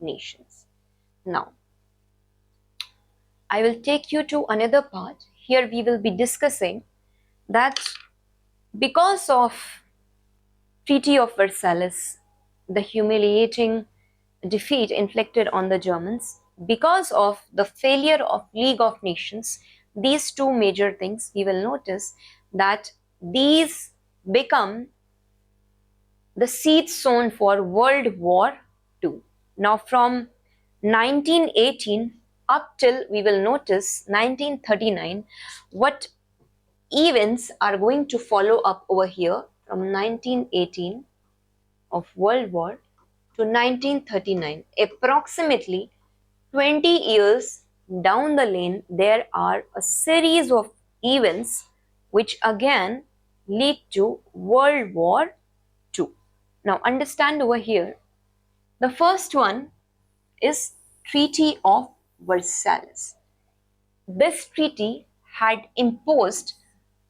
nations. Now, I will take you to another part. Here we will be discussing that because of Treaty of Versailles, the humiliating defeat inflicted on the Germans, because of the failure of League of Nations, these two major things, we will notice that these become the seeds sown for World War II. Now from 1918 up till we will notice 1939, what events are going to follow up over here from 1918 of World War to 1939. Approximately 20 years down the lane, there are a series of events which again lead to World War II. Now understand over here, the first one is Treaty of Versailles. This treaty had imposed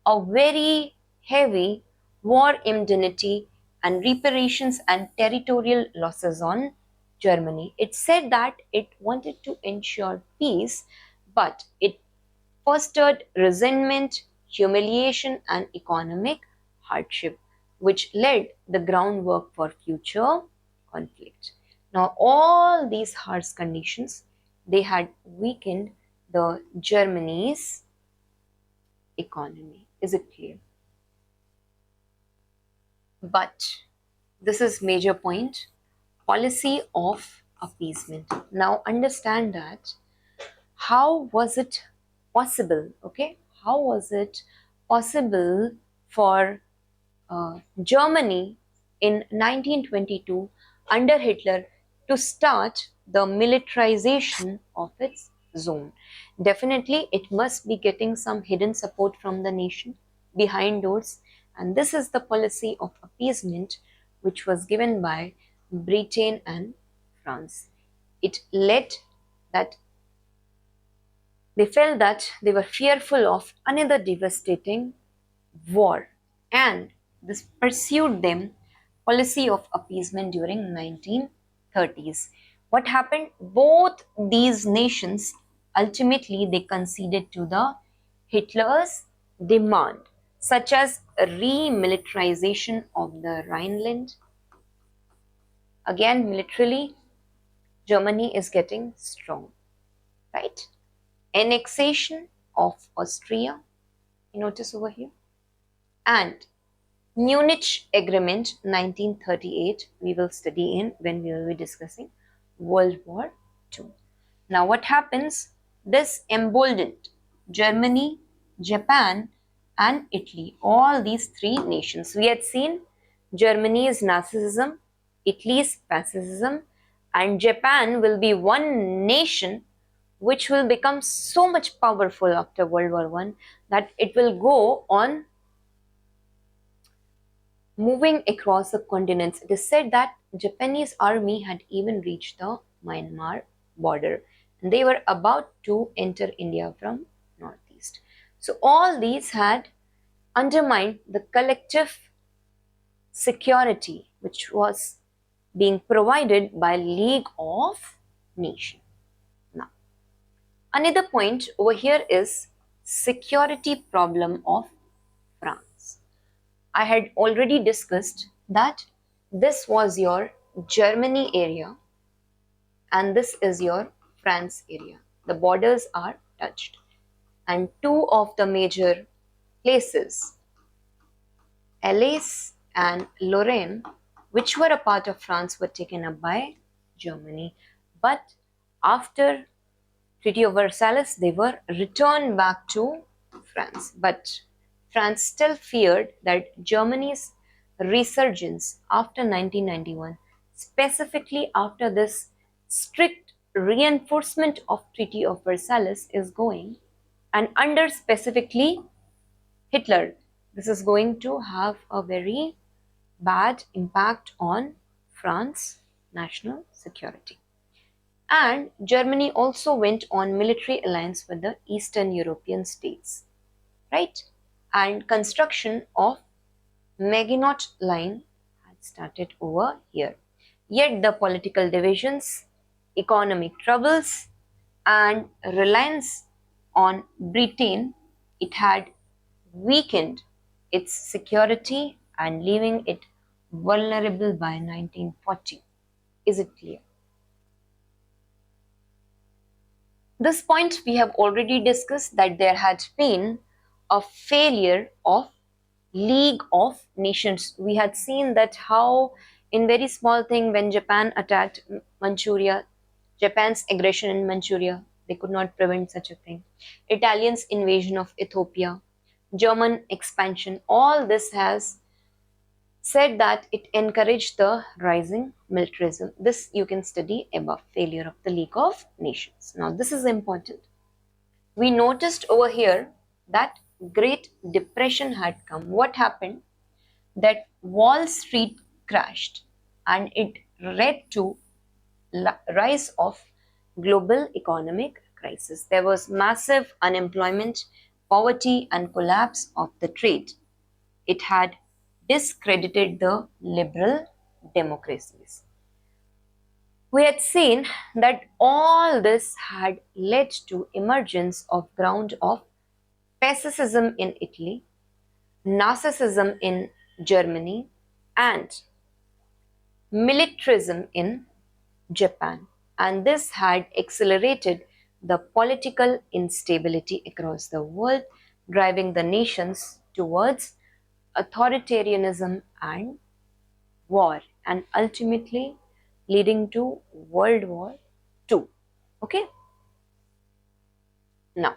a very heavy war indemnity and reparations and territorial losses on Germany. It said that it wanted to ensure peace, but it fostered resentment, humiliation, and economic hardship, which led the groundwork for future conflict. Now, all these harsh conditions, they had weakened the Germany's economy. Is it clear? But this is major point, policy of appeasement. Now understand that how was it possible, okay? How was it possible for Germany in 1922 under Hitler to start the militarization of its zone? Definitely, it must be getting some hidden support from the nation behind doors, and this is the policy of appeasement which was given by Britain and France. It led that they felt that they were fearful of another devastating war, and this pursued them policy of appeasement during 1930s. What happened? Both these nations ultimately they conceded to the Hitler's demand, such as remilitarization of the Rhineland. Again, militarily, Germany is getting strong, right? Annexation of Austria, you notice over here, and Munich Agreement 1938 we will study in when we will be discussing World War II. Now what happens? This emboldened Germany, Japan and Italy, all these three nations. We had seen Germany's narcissism, Italy's fascism, and Japan will be one nation which will become so much powerful after World War I that it will go on moving across the continents. It is said that Japanese army had even reached the Myanmar border and they were about to enter India from northeast. So all these had undermined the collective security which was being provided by League of Nations. Now, another point over here is security problem of France. I had already discussed that this was your Germany area and this is your France area. The borders are touched and two of the major places, Alsace and Lorraine, which were a part of France, were taken up by Germany. But after Treaty of Versailles, they were returned back to France. But France still feared that Germany's resurgence after 1991, specifically after this strict reinforcement of Treaty of Versailles is going, and under specifically Hitler, this is going to have a very bad impact on France's national security. And Germany also went on military alliance with the Eastern European states, right? And construction of Maginot Line had started over here. Yet the political divisions economic troubles and reliance on Britain, it had weakened its security and leaving it vulnerable by 1940. Is it clear? This point we have already discussed, that there had been a failure of League of Nations. We had seen that how in very small thing, when Japan attacked Manchuria, Japan's aggression in Manchuria, they could not prevent such a thing. Italians' invasion of Ethiopia, German expansion, all this has said that it encouraged the rising militarism. This you can study above, failure of the League of Nations. Now this is important. We noticed over here that Great Depression had come. What happened? That Wall Street crashed and it led to rise of global economic crisis. There was massive unemployment, poverty and collapse of the trade. It had discredited the liberal democracies. We had seen that all this had led to emergence of ground of fascism in Italy, narcissism in Germany, and militarism in Japan. And this had accelerated the political instability across the world, driving the nations towards authoritarianism and war, and ultimately leading to World War II. Okay? Now,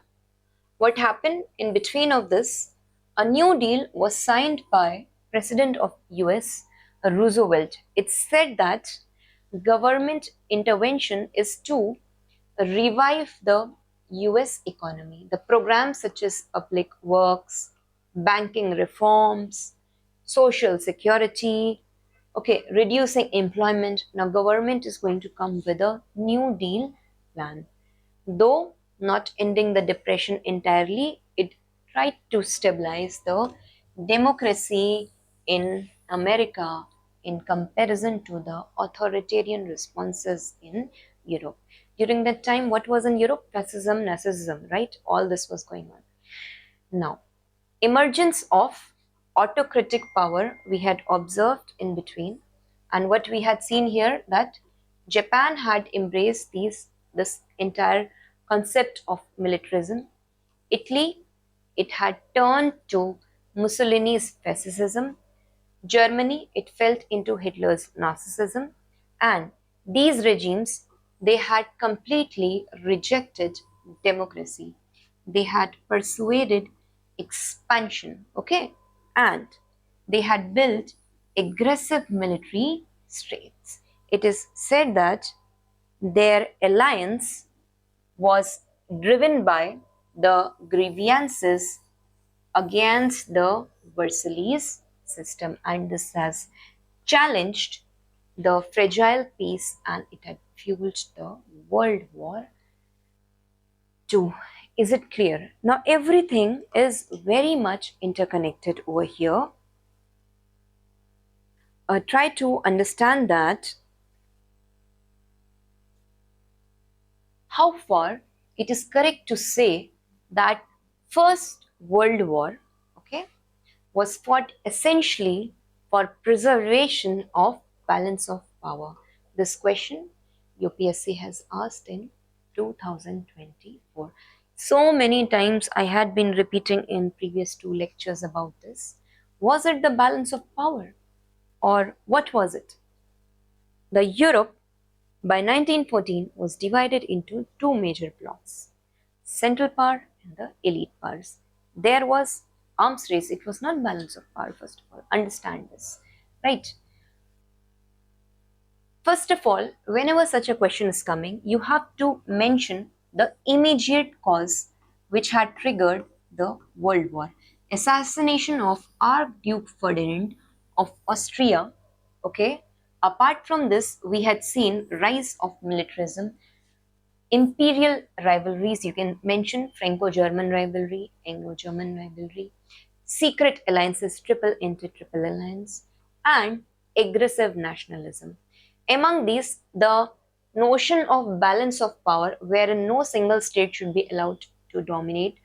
what happened in between of this? A new deal was signed by President of US Roosevelt. It said that government intervention is to revive the US economy. The programs such as public works, banking reforms, social security, okay, reducing employment. Now government is going to come with a New Deal plan. Though not ending the depression entirely, it tried to stabilize the democracy in America in comparison to the authoritarian responses in Europe. During that time, what was in Europe? Fascism, Nazism, right? All this was going on. Now, emergence of autocratic power we had observed in between, and what we had seen here, that Japan had embraced this entire concept of militarism. Italy, it had turned to Mussolini's fascism. Germany, it fell into Hitler's narcissism, and these regimes, they had completely rejected democracy. They had persuaded expansion, okay, and they had built aggressive military states. It is said that their alliance was driven by the grievances against the Versailles system, and this has challenged the fragile peace and it had fueled the World War II. Is it clear? Now everything is very much interconnected over here. Try to understand that how far it is correct to say that First World War, okay, was fought essentially for preservation of balance of power. This question UPSC has asked in 2024. So many times I had been repeating in previous two lectures about this. Was it the balance of power or what was it? The Europe by 1914 was divided into two major blocks, Central Power and the elite powers. There was arms race. It was not balance of power, first of all. Understand this, right? First of all, whenever such a question is coming, you have to mention the immediate cause which had triggered the World War. Assassination of Archduke Ferdinand of Austria, okay? Apart from this, we had seen rise of militarism, imperial rivalries. You can mention Franco-German rivalry, Anglo-German rivalry, secret alliances, triple inter-triple alliance, and aggressive nationalism. Among these, the notion of balance of power wherein no single state should be allowed to dominate